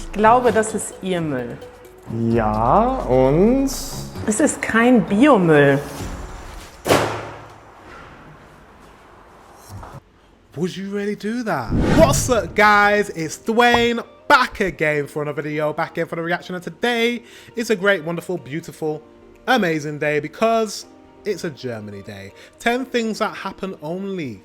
Ich glaube, das ist Ihr Müll. Ja, und? Es ist kein Biomüll. Would you really do that? What's up, guys? It's Dwayne back again for another video, back again for the reaction, and today is a great, wonderful, beautiful, amazing day because it's a Germany day. 10 things that happen only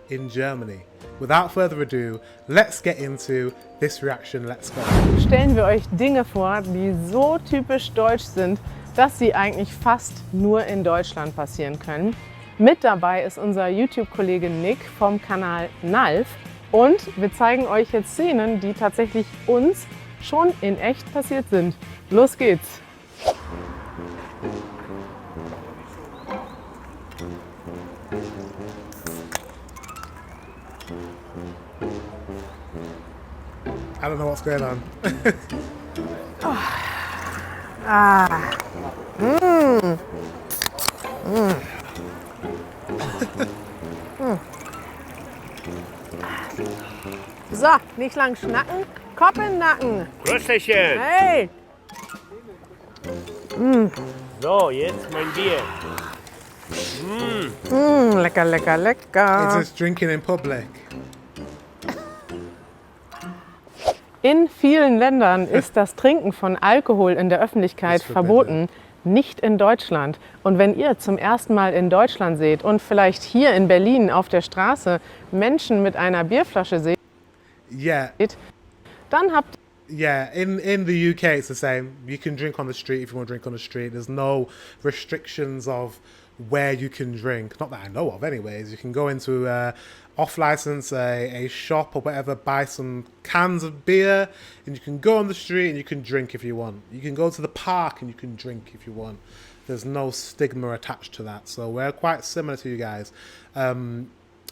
in Germany. Without further ado, let's get into this reaction. Let's go. Stellen wir euch Dinge vor, die so typisch deutsch sind, dass sie eigentlich fast nur in Deutschland passieren können. Mit dabei ist unser YouTube-Kollege Nick vom Kanal Nalf und wir zeigen euch jetzt Szenen, die tatsächlich uns schon in echt passiert sind. Los geht's! I don't know what's going on. So, nicht lang schnacken, Kopf in den Nacken. Prösterchen! Hey! So, jetzt mein Bier. Lecker, lecker, lecker. It's just drinking in public. In vielen Ländern ist das Trinken von Alkohol in der Öffentlichkeit verboten, nicht in Deutschland. Und wenn ihr zum ersten Mal in Deutschland seht und vielleicht hier in Berlin auf der Straße Menschen mit einer Bierflasche seht, dann habt Yeah, in the UK it's the same. You can drink on the street if you want to drink on the street. There's no restrictions of where you can drink. Not that I know of anyways. You can go into off license a shop or whatever, buy some cans of beer, and you can go on the street and you can drink if you want. You can go to the park and you can drink if you want. There's no stigma attached to that. So we're quite similar to you guys.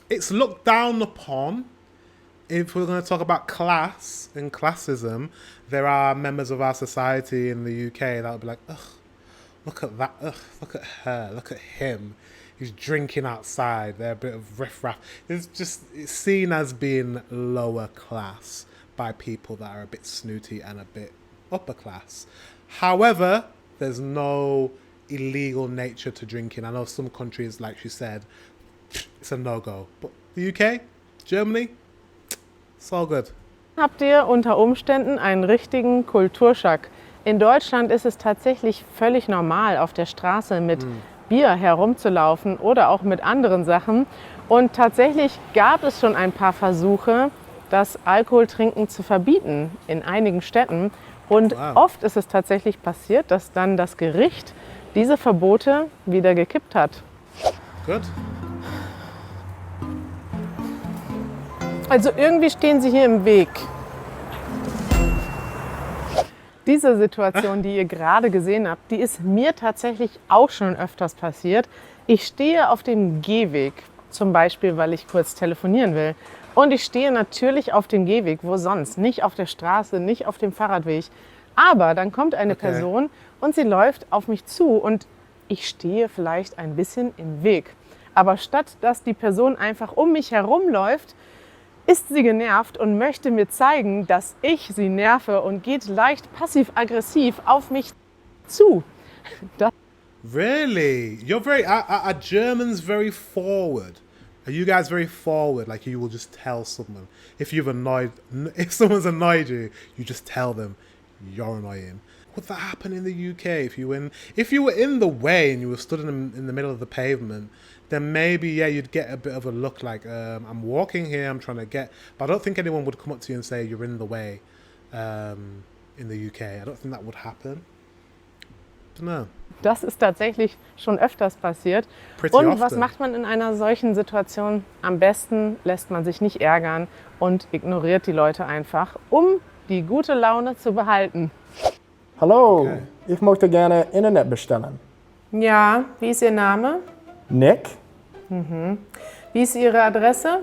It's looked down upon. If we're going to talk about class and classism, there are members of our society in the UK that would be like, ugh, look at that, ugh, look at her, look at him. He's drinking outside. They're a bit of riffraff. It's seen as being lower class by people that are a bit snooty and a bit upper class. However, there's no illegal nature to drinking. I know some countries, like she said, it's a no-go. But the UK, Germany, it's all good. habt ihr unter Umständen einen richtigen Kulturschock. In Deutschland ist es tatsächlich völlig normal, auf der Straße mit Bier herumzulaufen oder auch mit anderen Sachen. Und tatsächlich gab es schon ein paar Versuche, das Alkoholtrinken zu verbieten in einigen Städten. Und oft ist es tatsächlich passiert, dass dann das Gericht diese Verbote wieder gekippt hat. Good. Also irgendwie stehen sie hier im Weg. Diese Situation, die ihr gerade gesehen habt, die ist mir tatsächlich auch schon öfters passiert. Ich stehe auf dem Gehweg, zum Beispiel, weil ich kurz telefonieren will. Und ich stehe natürlich auf dem Gehweg, wo sonst? Nicht auf der Straße, nicht auf dem Fahrradweg. Aber dann kommt eine Person und sie läuft auf mich zu und ich stehe vielleicht ein bisschen im Weg. Aber statt dass die Person einfach um mich herumläuft, ist sie genervt und möchte mir zeigen, dass ich sie nerve und geht leicht passiv-aggressiv auf mich zu. Really? You're very, are Germans very forward? Are you guys very forward? Like you will just tell someone, if if someone's annoyed you, you just tell them you're annoying. Would that happen in the UK? If you were in the way and you were stood in the middle of the pavement, then maybe, yeah, you'd get a bit of a look like, I'm walking here, I'm trying to get... But I don't think anyone would come up to you and say, you're in the way in the UK. I don't think that would happen. I don't know. Das ist tatsächlich schon öfters passiert. Und was macht man in einer solchen Situation? Am besten lässt man sich nicht ärgern und ignoriert die Leute einfach, um die gute Laune zu behalten. Hallo, ich möchte gerne Internet bestellen. Ja, wie ist Ihr Name? Nick? Wie ist Ihre Adresse?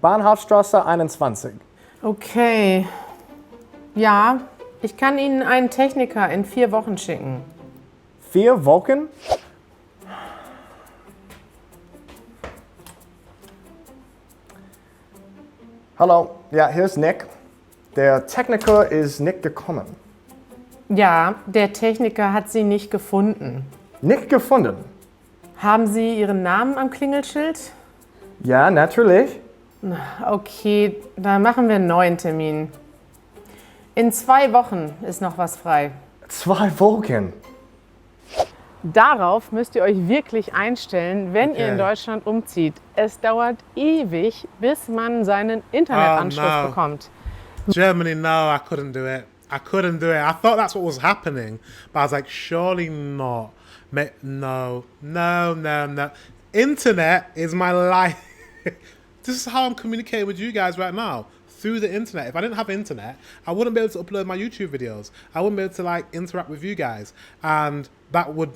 Bahnhofstraße 21. Okay. Ja, ich kann Ihnen einen Techniker in 4 Wochen schicken. 4 Wochen? Hallo, ja, hier ist Nick. Der Techniker ist nicht gekommen. Ja, der Techniker hat sie nicht gefunden. Nicht gefunden? Haben Sie Ihren Namen am Klingelschild? Ja, natürlich. Okay, dann machen wir einen neuen Termin. In 2 Wochen ist noch was frei. 2 Wochen. Darauf müsst ihr euch wirklich einstellen, wenn ihr in Okay. Deutschland umzieht. Es dauert ewig, bis man seinen Internetanschluss Oh, no. bekommt. Germany, no, I couldn't do it. I couldn't do it. I thought that's what was happening, but I was like, surely not. No. Internet is my life. This is how I'm communicating with you guys right now, through the internet. If I didn't have internet, I wouldn't be able to upload my YouTube videos. I wouldn't be able to like interact with you guys, and that would.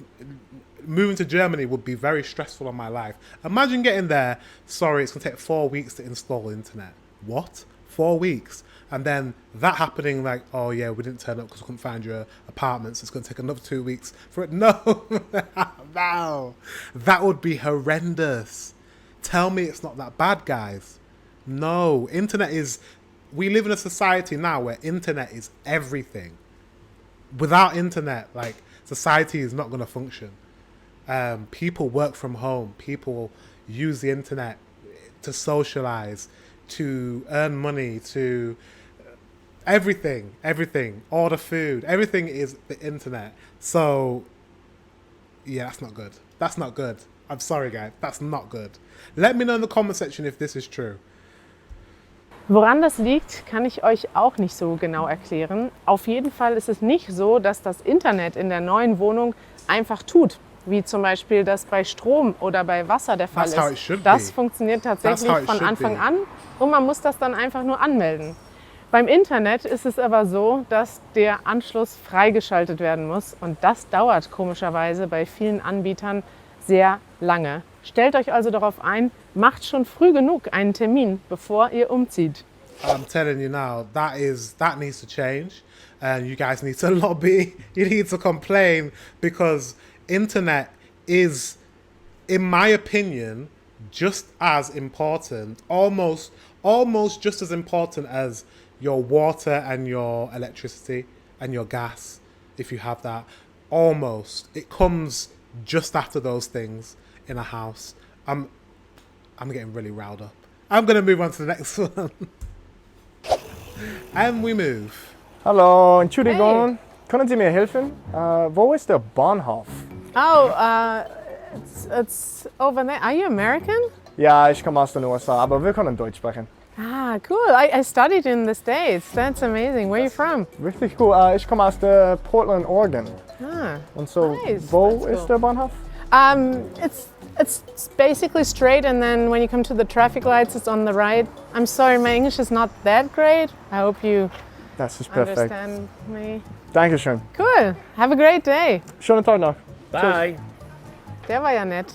Moving to Germany would be very stressful on my life. Imagine getting there. Sorry, it's gonna take 4 weeks to install the internet. What? 4 weeks? And then that happening, like, oh yeah, we didn't turn up because we couldn't find your apartments. It's gonna take another 2 weeks for it. No, no, that would be horrendous. Tell me it's not that bad, guys. No, internet is. We live in a society now where internet is everything. Without internet, like, society is not gonna function. People work from home. People use the internet to socialize, to earn money, to everything, order food. Everything is the internet. So, yeah, that's not good. That's not good. I'm sorry, guys. That's not good. Let me know in the comment section if this is true. Woran das liegt, kann ich euch auch nicht so genau erklären. Auf jeden Fall ist es nicht so, dass das Internet in der neuen Wohnung einfach tut. Wie zum Beispiel das bei Strom oder bei Wasser der Fall That's how it ist. should Das be. funktioniert tatsächlich That's how it von should Anfang be. an und man muss das dann einfach nur anmelden. Beim Internet ist es aber so, dass der Anschluss freigeschaltet werden muss und das dauert komischerweise bei vielen Anbietern sehr lange. Stellt euch also darauf ein, macht schon früh genug einen Termin, bevor ihr umzieht. I'm telling you now, that needs to change, and you guys need to lobby. You need to complain because internet is, in my opinion, just as important, almost just as important as your water and your electricity and your gas, if you have that. Almost, it comes just after those things in a house. I'm getting really riled up. I'm gonna move on to the next one. And we move. Hallo, Entschuldigung. Können Sie mir helfen? Wo ist der Bahnhof? Oh, it's over there. Are you American? Ja, ich komme aus den USA, aber wir können Deutsch sprechen. Ah, cool. I studied in the States. That's amazing. Where are you from? Richtig cool. Ich komme aus der Portland, Oregon. Ah, Und so, nice. wo That's ist cool. der Bahnhof? It's basically straight, and then when you come to the traffic lights, it's on the right. I'm sorry, my English is not that great. I hope you Das ist perfekt. understand me. Dankeschön. Cool. Have a great day. Schönen Tag noch. Bye. Der war ja nett.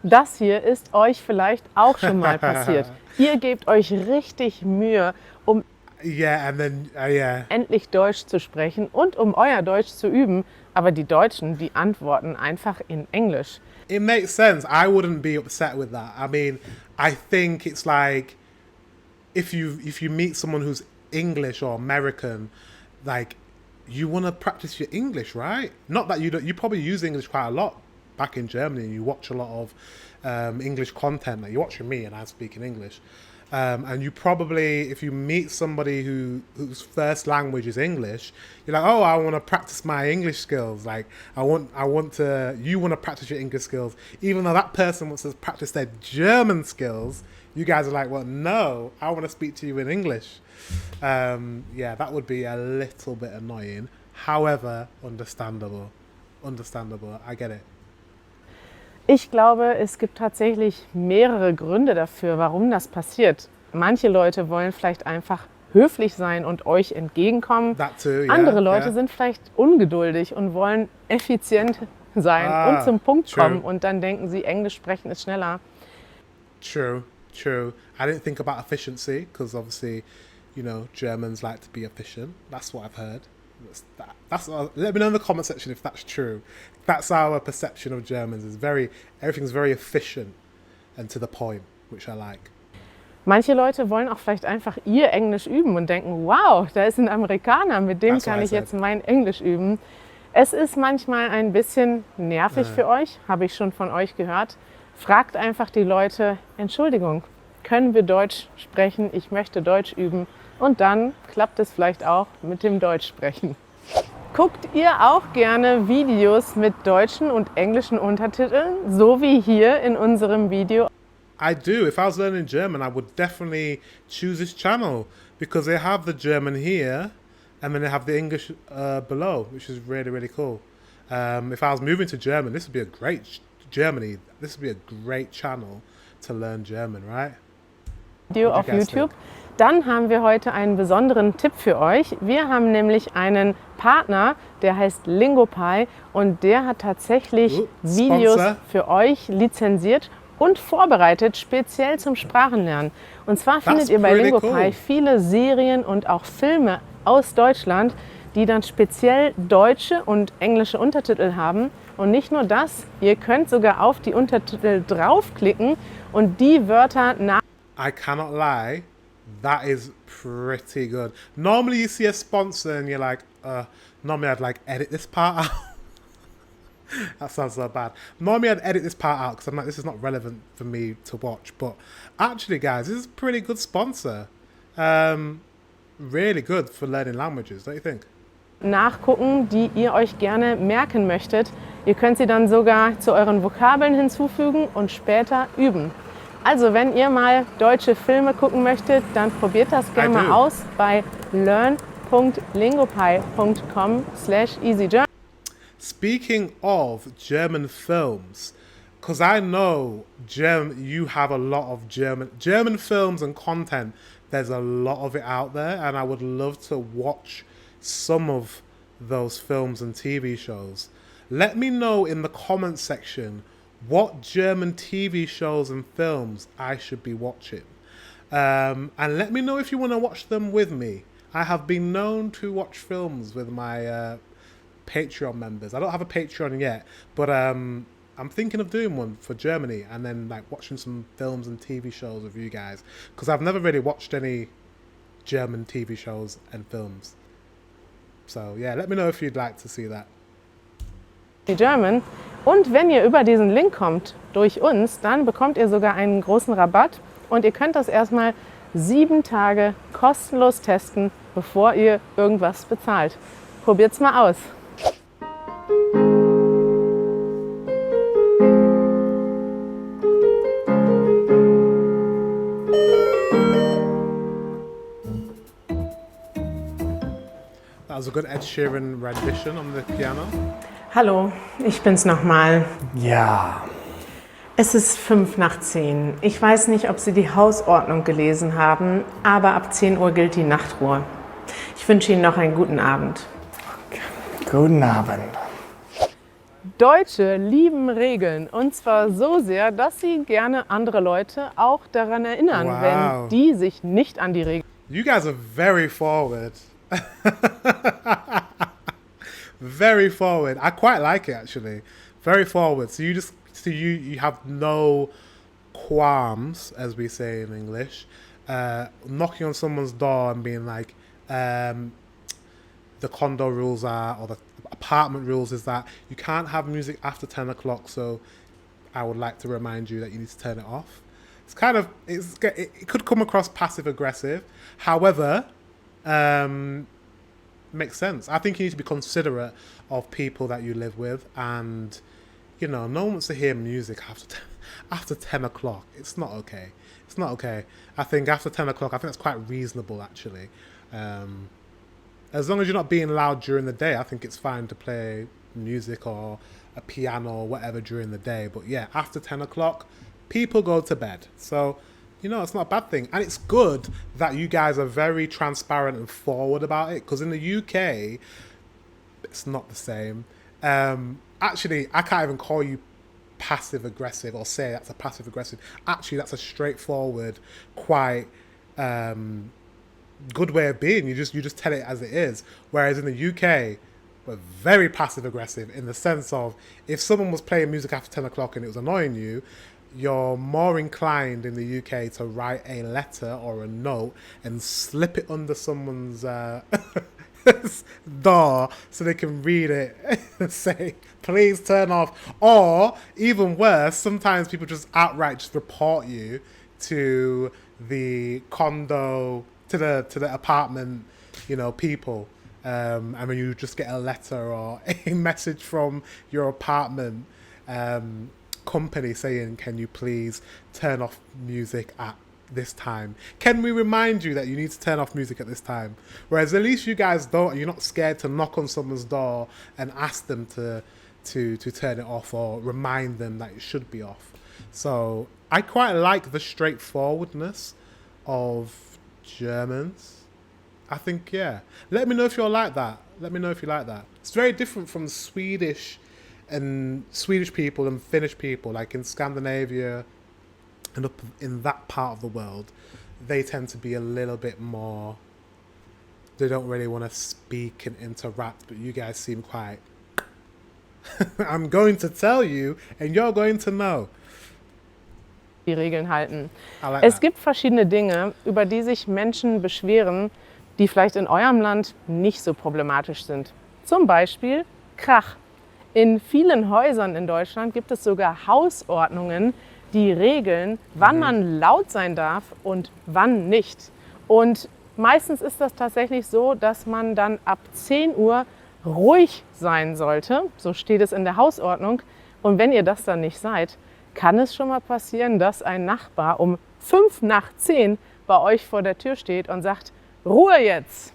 Das hier ist euch vielleicht auch schon mal passiert. Ihr gebt euch richtig Mühe, um Yeah, and then yeah. endlich Deutsch zu sprechen und um euer Deutsch zu üben, aber die Deutschen, die antworten einfach in Englisch. It makes sense. I wouldn't be upset with that. I mean, I think it's like if you meet someone who's English or American, like you want to practice your English, right? Not that you probably use English quite a lot back in Germany. You watch a lot of English content. Like you're watching me and I'm speaking English. And you probably, if you meet somebody whose first language is English, you're like, oh, I want to practice my English skills. Like, you want to practice your English skills. Even though that person wants to practice their German skills, you guys are like, well, no, I want to speak to you in English. Yeah, that would be a little bit annoying. However, understandable. I get it. Ich glaube, es gibt tatsächlich mehrere Gründe dafür, warum das passiert. Manche Leute wollen vielleicht einfach höflich sein und euch entgegenkommen. That too, yeah, Andere Leute yeah. sind vielleicht ungeduldig und wollen effizient sein und zum Punkt true. kommen und dann denken sie, Englisch sprechen ist schneller. True. I didn't think about efficiency because obviously, you know, Germans like to be efficient. That's what I've heard. Let me know in the comment section if that's true. That's our perception of Germans. Everything's very efficient and to the point, which I like. Manche Leute wollen auch vielleicht einfach ihr Englisch üben und denken, wow, da ist ein Amerikaner, mit dem That's what kann I ich said. jetzt mein Englisch üben. Es ist manchmal ein bisschen nervig für euch, habe ich schon von euch gehört. Fragt einfach die Leute, Entschuldigung, können wir Deutsch sprechen? Ich möchte Deutsch üben. Und dann klappt es vielleicht auch mit dem Deutsch sprechen. Guckt ihr auch gerne Videos mit deutschen und englischen Untertiteln, so wie hier in unserem Video? I do. If I was learning German, I would definitely choose this channel because they have the German here and then they have the English below, which is really, really cool. If I was moving to German, this would be a great Germany. This would be a great channel to learn German, right? Video auf YouTube. Dann haben wir heute einen besonderen Tipp für euch. Wir haben nämlich einen Partner, der heißt Lingopie und der hat tatsächlich Videos Sponsor. für euch lizenziert und vorbereitet, speziell zum Sprachenlernen. Und zwar findet ihr bei pretty Lingopie cool. viele Serien und auch Filme aus Deutschland, die dann speziell deutsche und englische Untertitel haben. Und nicht nur das, ihr könnt sogar auf die Untertitel draufklicken und die Wörter nach I cannot lie, that is pretty good. Normally you see a sponsor and you're like, normally I'd like edit this part out. That sounds so bad. Normally I'd edit this part out because I'm like, this is not relevant for me to watch. But actually, guys, this is a pretty good sponsor. Really good for learning languages, don't you think? nachgucken, die ihr euch gerne merken möchtet. Ihr könnt sie dann sogar zu euren Vokabeln hinzufügen und später üben. Also wenn ihr mal deutsche Filme gucken möchtet, dann probiert das gerne mal aus bei learn.lingopie.com/easygerman. Speaking of German films, because I know you have a lot of German films and content. There's a lot of it out there, and I would love to watch some of those films and TV shows. Let me know in the comments section what German TV shows and films I should be watching. And let me know if you want to watch them with me. I have been known to watch films with my Patreon members. I don't have a Patreon yet, but I'm thinking of doing one for Germany and then like watching some films and TV shows with you guys, because I've never really watched any German TV shows and films. So yeah, let me know if you'd like to see that. German. Und wenn ihr über diesen Link kommt, durch uns, dann bekommt ihr sogar einen großen Rabatt und ihr könnt das erstmal 7 Tage kostenlos testen, bevor ihr irgendwas bezahlt. Probiert's mal aus. That was a good Ed Sheeran rendition on the piano. Hallo, ich bin's nochmal. Ja. Es ist 5:10. Ich weiß nicht, ob Sie die Hausordnung gelesen haben, aber ab 10 Uhr gilt die Nachtruhe. Ich wünsche Ihnen noch einen guten Abend. Guten Abend. Deutsche lieben Regeln und zwar so sehr, dass sie gerne andere Leute auch daran erinnern, Wow. wenn die sich nicht an die Regeln You guys are very forward. Very forward. I quite like it actually. Very forward. So you have no qualms, as we say in English, knocking on someone's door and being like, the condo rules are, or the apartment rules is that you can't have music after 10 o'clock. So I would like to remind you that you need to turn it off. It's kind of, it could come across passive aggressive. However, makes sense. I think you need to be considerate of people that you live with, and you know, no one wants to hear music after 10 o'clock. It's not okay. It's not okay. I think after 10 o'clock, I think that's quite reasonable actually. As long as you're not being loud during the day, I think it's fine to play music or a piano or whatever during the day. But yeah, after 10 o'clock, people go to bed. So, you know, it's not a bad thing. And it's good that you guys are very transparent and forward about it, because in the UK, it's not the same. Actually, I can't even call you passive aggressive or say that's a passive aggressive. Actually, that's a straightforward, quite good way of being. You just tell it as it is. Whereas in the UK, we're very passive aggressive in the sense of if someone was playing music after 10 o'clock and it was annoying you, you're more inclined in the UK to write a letter or a note and slip it under someone's door so they can read it and say, please turn off. Or even worse, sometimes people just outright just report you to the condo, to the apartment, people. And when you just get a letter or a message from your apartment company saying, can you please turn off music at this time? Can we remind you that you need to turn off music at this time? Whereas at least you guys don't, you're not scared to knock on someone's door and ask them to turn it off or remind them that it should be off. So I quite like the straightforwardness of Germans. I think, yeah. Let me know if you're like that. Let me know if you like that. It's very different from Swedish people and Finnish people. Like in Scandinavia and up in that part of the world, they tend to be a little bit more, they don't really want to speak and interact, but you guys seem quite, I'm going to tell you and you're going to know. Die Regeln halten. Like Es that. gibt verschiedene Dinge, über die sich Menschen beschweren, die vielleicht in eurem Land nicht so problematisch sind. Zum Beispiel Krach. In vielen Häusern in Deutschland gibt es sogar Hausordnungen, die regeln, wann man laut sein darf und wann nicht. Und meistens ist das tatsächlich so, dass man dann ab 10 Uhr ruhig sein sollte. So steht es in der Hausordnung. Und wenn ihr das dann nicht seid, kann es schon mal passieren, dass ein Nachbar um 5 nach 10 bei euch vor der Tür steht und sagt, Ruhe jetzt!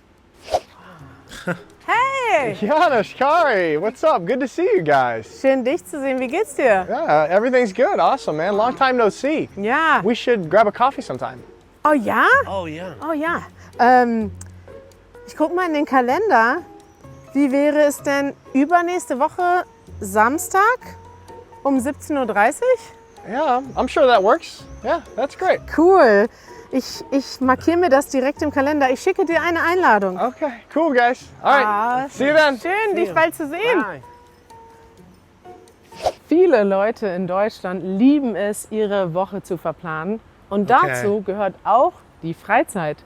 Hey! Janusz, Kari, what's up? Good to see you guys. Schön dich zu sehen. Wie geht's dir? Yeah, everyth's good. Awesome, man. Long time no see. Ja. We should grab a coffee sometime. Oh ja? Oh, yeah. Oh ja. Ich guck mal in den Kalender. Wie wäre es denn übernächste Woche Samstag um 17:30 Uhr? Yeah, I'm sure that works. Yeah, that's great. Cool. Ich markiere mir das direkt im Kalender. Ich schicke dir eine Einladung. Okay, cool, guys. All right. See you then. Schön, dich bald zu sehen. Viele Leute in Deutschland lieben es, ihre Woche zu verplanen. Und dazu gehört auch die Freizeit.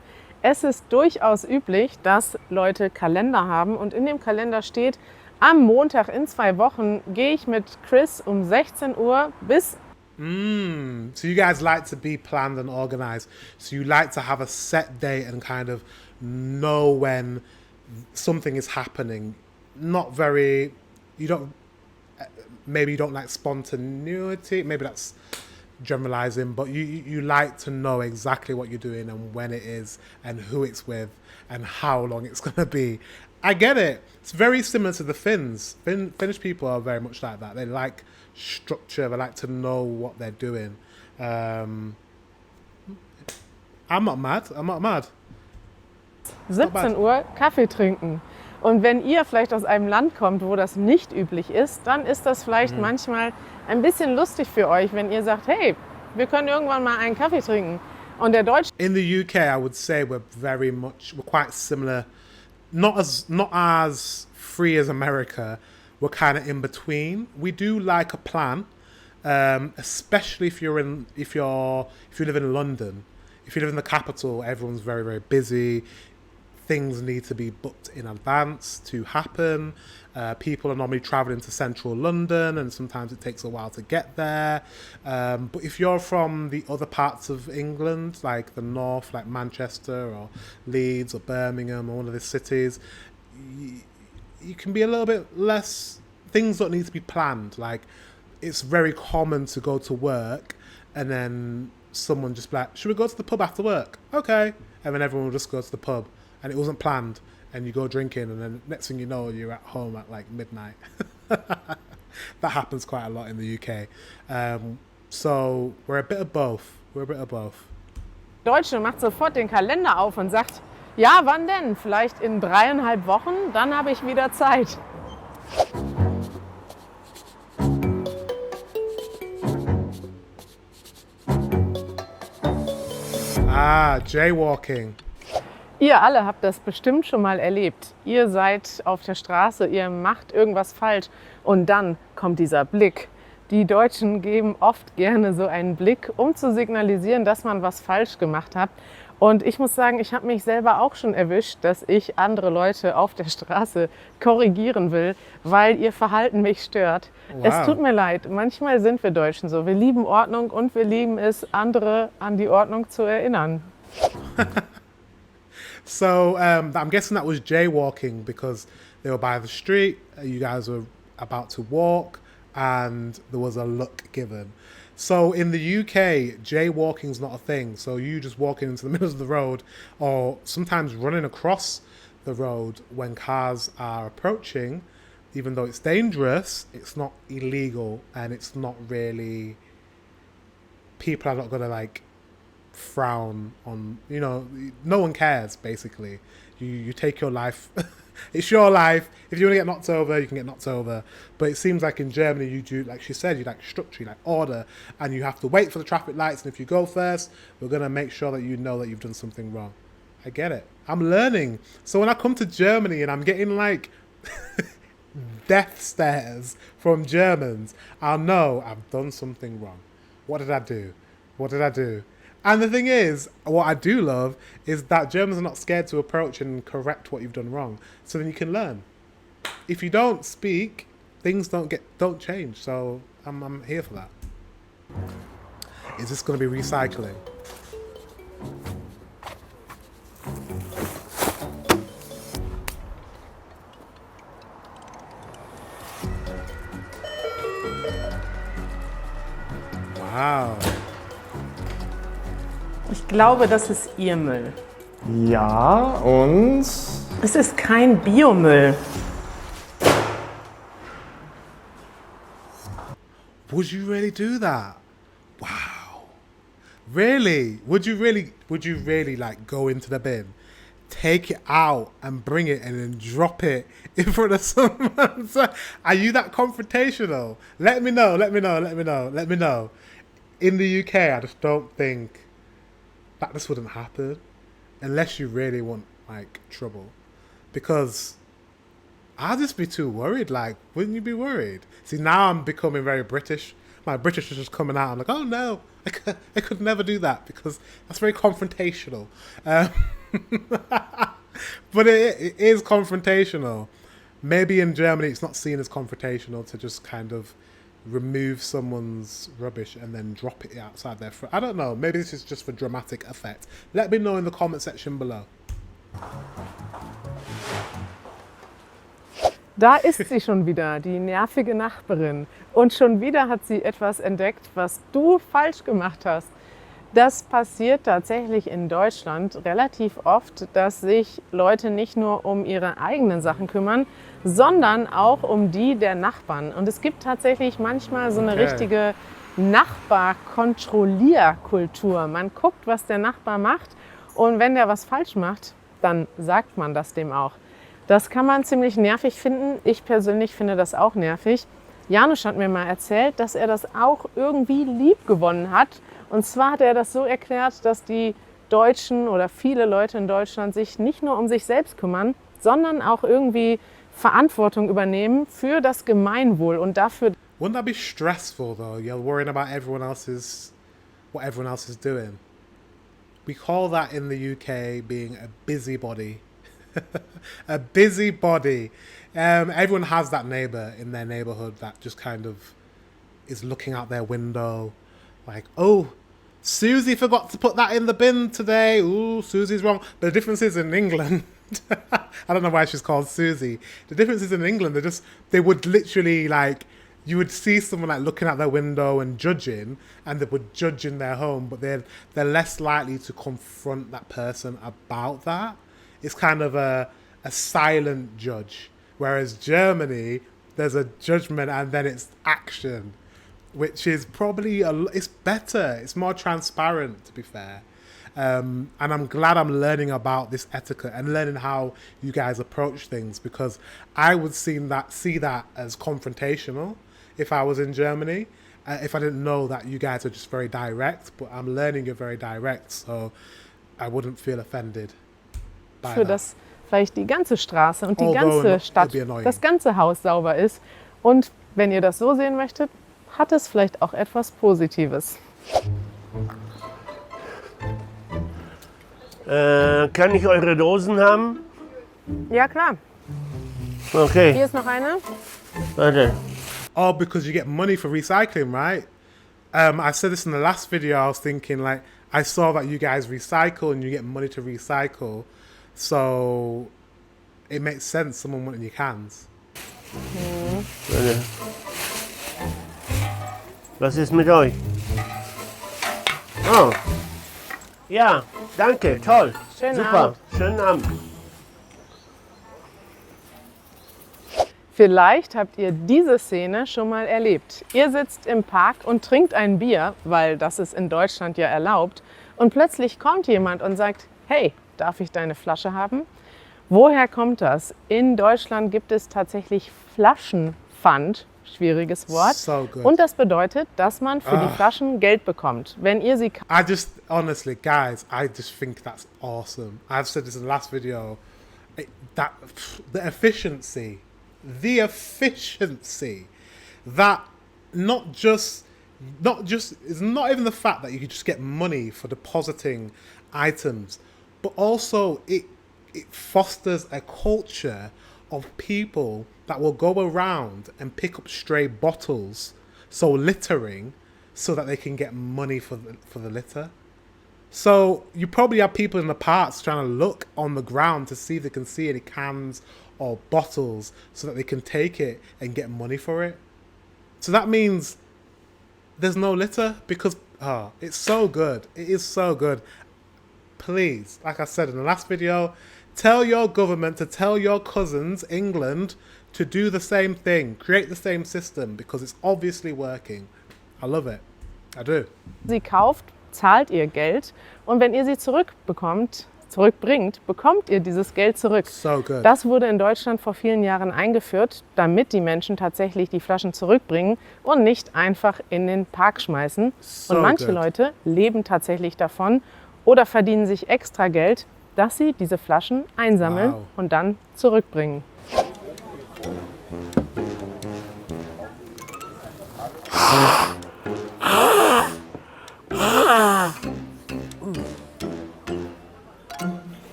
Es ist durchaus üblich, dass Leute Kalender haben und in dem Kalender steht, am Montag in 2 Wochen gehe ich mit Chris um 16 Uhr bis... So you guys like to be planned and organized. So you like to have a set date and kind of know when something is happening. Maybe you don't like spontaneity. Maybe that's generalizing, but you like to know exactly what you're doing and when it is and who it's with and how long it's going to be. I get it. It's very similar to the Finns. Finnish people are very much like that. They like structure. They like to know what they're doing. I'm not mad. 17 Uhr Kaffee trinken. Und wenn ihr vielleicht aus einem Land kommt, wo das nicht üblich ist, dann ist das vielleicht manchmal ein bisschen lustig für euch, wenn ihr sagt, hey, wir können irgendwann mal einen Kaffee trinken. Und der Deutsche... In the UK, I would say we're quite similar. Not as free as America. We're kind of in between. We do like a plan, especially if you live in London. If you live in the capital, everyone's very, very busy. Things need to be booked in advance to happen. People are normally traveling to central London and sometimes it takes a while to get there. But if you're from the other parts of England, like the north, like Manchester or Leeds or Birmingham or one of the cities, you can be a little bit less, things don't need to be planned. Like it's very common to go to work and then someone just like, should we go to the pub after work? Okay. And then everyone will just go to the pub and it wasn't planned and you go drinking and then next thing you know you're at home at like midnight. That happens quite a lot in the UK. So we're a bit of both. Deutsche macht sofort den Kalender auf und sagt, ja, wann denn? Vielleicht in 3,5 Wochen, dann habe ich wieder Zeit. Jaywalking. Ihr alle habt das bestimmt schon mal erlebt. Ihr seid auf der Straße, ihr macht irgendwas falsch und dann kommt dieser Blick, Die Deutschen geben oft gerne so einen Blick, um zu signalisieren, dass man was falsch gemacht hat. Und ich muss sagen, ich habe mich selber auch schon erwischt, dass ich andere Leute auf der Straße korrigieren will, weil ihr Verhalten mich stört. Wow. Es tut mir leid, manchmal sind wir Deutschen so. Wir lieben Ordnung und wir lieben es, andere an die Ordnung zu erinnern. So I'm guessing that was jaywalking because they were by the street, you guys were about to walk, and there was a look given. So in the UK, jaywalking's not a thing. So you just walking into the middle of the road or sometimes running across the road when cars are approaching, even though it's dangerous, it's not illegal and it's not really, people are not going to like frown on, you know, no one cares basically. You take your life. It's your life. If you want to get knocked over, you can get knocked over. But it seems like in Germany, you do, like she said, you like structure, you like order, and you have to wait for the traffic lights. And if you go first, we're going to make sure that you know that you've done something wrong. I get it. I'm learning. So when I come to Germany and I'm getting like death stares from Germans, I'll know I've done something wrong. What did I do? What did I do? And the thing is, what I do love is that Germans are not scared to approach and correct what you've done wrong. So then you can learn. If you don't speak, things don't change. So I'm here for that. Is this going to be recycling? Wow. Ich glaube, das ist ihr Müll. Ja, und Es ist kein Biomüll. Would you really do that? Wow. Really? Would you really like go into the bin, take it out and bring it and then drop it in front of someone? Are you that confrontational? Let me know. In the UK, I just don't think that this wouldn't happen unless you really want like trouble, because I'll just be too worried. Like, wouldn't you be worried? See, now I'm becoming very British. My British is just coming out. I'm like, oh no, I could never do that because that's very confrontational. But it is confrontational. Maybe in Germany it's not seen as confrontational to just kind of remove someone's rubbish and then drop it outside their front. I don't know. Maybe this is just for dramatic effect. Let me know in the comment section below. Da ist sie schon wieder, die nervige Nachbarin. Und schon wieder hat sie etwas entdeckt, was du falsch gemacht hast. Das passiert tatsächlich in Deutschland relativ oft, dass sich Leute nicht nur um ihre eigenen Sachen kümmern, sondern auch um die der Nachbarn. Und es gibt tatsächlich manchmal so eine richtige Nachbarkontrollierkultur. Man guckt, was der Nachbar macht, und wenn der was falsch macht, dann sagt man das dem auch. Das kann man ziemlich nervig finden. Ich persönlich finde das auch nervig. Janusz hat mir mal erzählt, dass er das auch irgendwie lieb gewonnen hat. Und zwar hat er das so erklärt, dass die Deutschen oder viele Leute in Deutschland sich nicht nur um sich selbst kümmern, sondern auch irgendwie Verantwortung übernehmen für das Gemeinwohl und dafür. Wouldn't that be stressful though? You're worrying about what everyone else is doing. We call that in the UK being a busybody. A busybody. Everyone has that neighbour in their neighbourhood that just kind of is looking out their window like, oh, Susie forgot to put that in the bin today. Ooh, Susie's wrong. But the difference is in England, I don't know why she's called Susie. The difference is in England, they would literally like, you would see someone like looking out their window and judging, and they would judge in their home, but they're less likely to confront that person about that. It's kind of a silent judge. Whereas Germany, there's a judgment and then it's action, which is probably, it's better. It's more transparent, to be fair. And I'm glad I'm learning about this etiquette and learning how you guys approach things, because I would see that as confrontational if I was in Germany, if I didn't know that you guys are just very direct, but I'm learning you're very direct, so I wouldn't feel offended by für that. das vielleicht die ganze Straße und die ganze Stadt, das ganze Haus sauber ist. Und wenn ihr das so sehen möchtet, hat es vielleicht auch etwas Positives. Kann ich eure Dosen haben? Ja, klar. Okay, Hier ist noch eine. warte. Oh, because you get money for recycling, right? I said this in the last video. I was thinking, like, I saw that you guys recycle and you get money to recycle. So it makes sense someone wanting your cans. Warte. Was ist mit euch? Oh. Ja, danke, toll. Schönen Super, Abend. schönen Abend. Vielleicht habt ihr diese Szene schon mal erlebt. Ihr sitzt im Park und trinkt ein Bier, weil das ist in Deutschland ja erlaubt. Und plötzlich kommt jemand und sagt, hey, darf ich deine Flasche haben? Woher kommt das? In Deutschland gibt es tatsächlich Flaschenpfand, schwieriges Wort. So good. Und das bedeutet, dass man für die Flaschen Geld bekommt. Wenn ihr sie I just, honestly, guys, I just think that's awesome. I've said this in the last video. The efficiency, that it's not even the fact that you could just get money for depositing items, but also it fosters a culture of people that will go around and pick up stray bottles, so littering, so that they can get money for the litter. So you probably have people in the parks trying to look on the ground to see if they can see any cans or bottles so that they can take it and get money for it. So that means there's no litter because it's so good. It is so good. Please, like I said in the last video, tell your government to tell your cousins, England, to do the same thing. Create the same system because it's obviously working. I love it. I do. sie kauft, zahlt ihr Geld. Und wenn ihr sie zurückbringt, bekommt ihr dieses Geld zurück. So good. Das wurde in Deutschland vor vielen Jahren eingeführt, damit die Menschen tatsächlich die Flaschen zurückbringen und nicht einfach in den Park schmeißen. So und manche good. Leute leben tatsächlich davon oder verdienen sich extra Geld, dass sie diese Flaschen einsammeln Wow. und dann zurückbringen.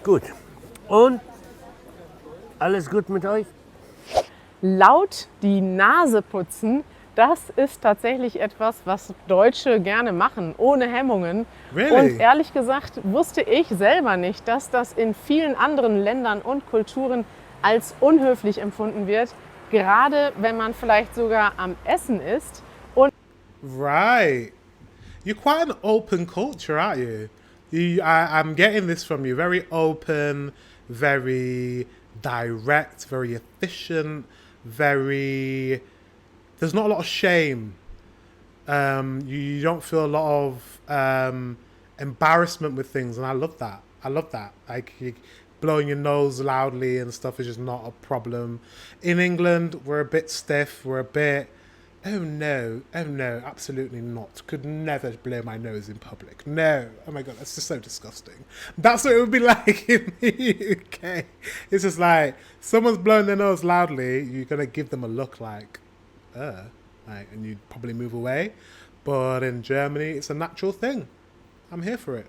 Gut. Und? Alles gut mit euch? Laut die Nase putzen, das ist tatsächlich etwas, was Deutsche gerne machen, ohne Hemmungen. Really? Und ehrlich gesagt wusste ich selber nicht, dass das in vielen anderen Ländern und Kulturen als unhöflich empfunden wird. Gerade wenn man vielleicht sogar am Essen ist. Und Right. You're quite an open culture, aren't you? I'm getting this from you. Very open, very direct, very efficient, very... There's not a lot of shame. You don't feel a lot of embarrassment with things, and I love that. I love that. Like, blowing your nose loudly and stuff is just not a problem. In England, we're a bit stiff. We're a bit... Oh no, absolutely not. Could never blow my nose in public. No. Oh my God, that's just so disgusting. That's what it would be like in the UK. It's just like, someone's blowing their nose loudly, you're going to give them a look like, and you'd probably move away. But in Germany, it's a natural thing. I'm here for it.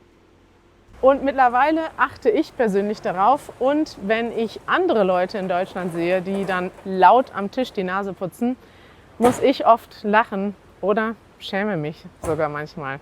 Und mittlerweile achte ich persönlich darauf. Und wenn ich andere Leute in Deutschland sehe, die dann laut am Tisch die Nase putzen, muss ich oft lachen oder schäme mich sogar manchmal.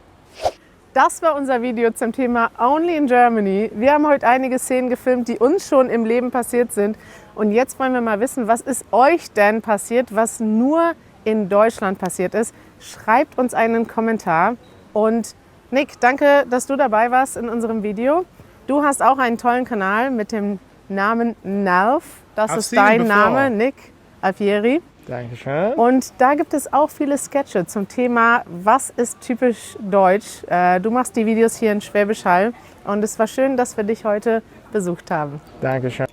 Das war unser Video zum Thema Only in Germany. Wir haben heute einige Szenen gefilmt, die uns schon im Leben passiert sind. Und jetzt wollen wir mal wissen, was ist euch denn passiert, was nur in Deutschland passiert ist. Schreibt uns einen Kommentar. Und Nick, danke, dass du dabei warst in unserem Video. Du hast auch einen tollen Kanal mit dem Namen Nerv. Das ist dein Name, Nick Alfieri. Dankeschön. Und da gibt es auch viele Sketche zum Thema, was ist typisch deutsch. Du machst die Videos hier in Schwäbisch Hall und es war schön, dass wir dich heute besucht haben. Dankeschön.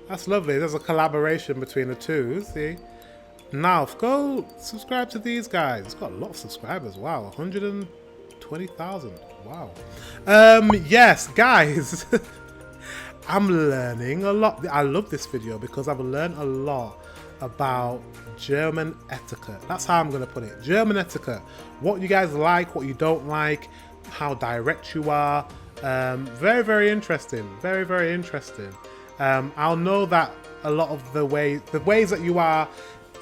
That's lovely. There's a collaboration between the two. See? Now, go subscribe to these guys. It's got a lot of subscribers. Wow, 120,000. Wow. Yes, guys. I'm learning a lot. I love this video because I've learned a lot about German etiquette. That's how I'm going to put it. German etiquette. What you guys like, what you don't like, how direct you are. Very, very interesting. Very, very interesting. I'll know that a lot of the ways that you are,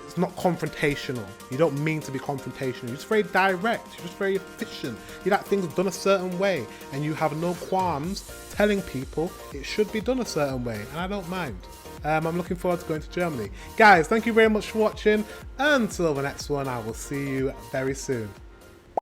it's not confrontational. You don't mean to be confrontational. You're just very direct. You're just very efficient. You like things done a certain way, and you have no qualms telling people it should be done a certain way, and I don't mind. I'm looking forward to going to Germany. Guys, thank you very much for watching. Until the next one, I will see you very soon.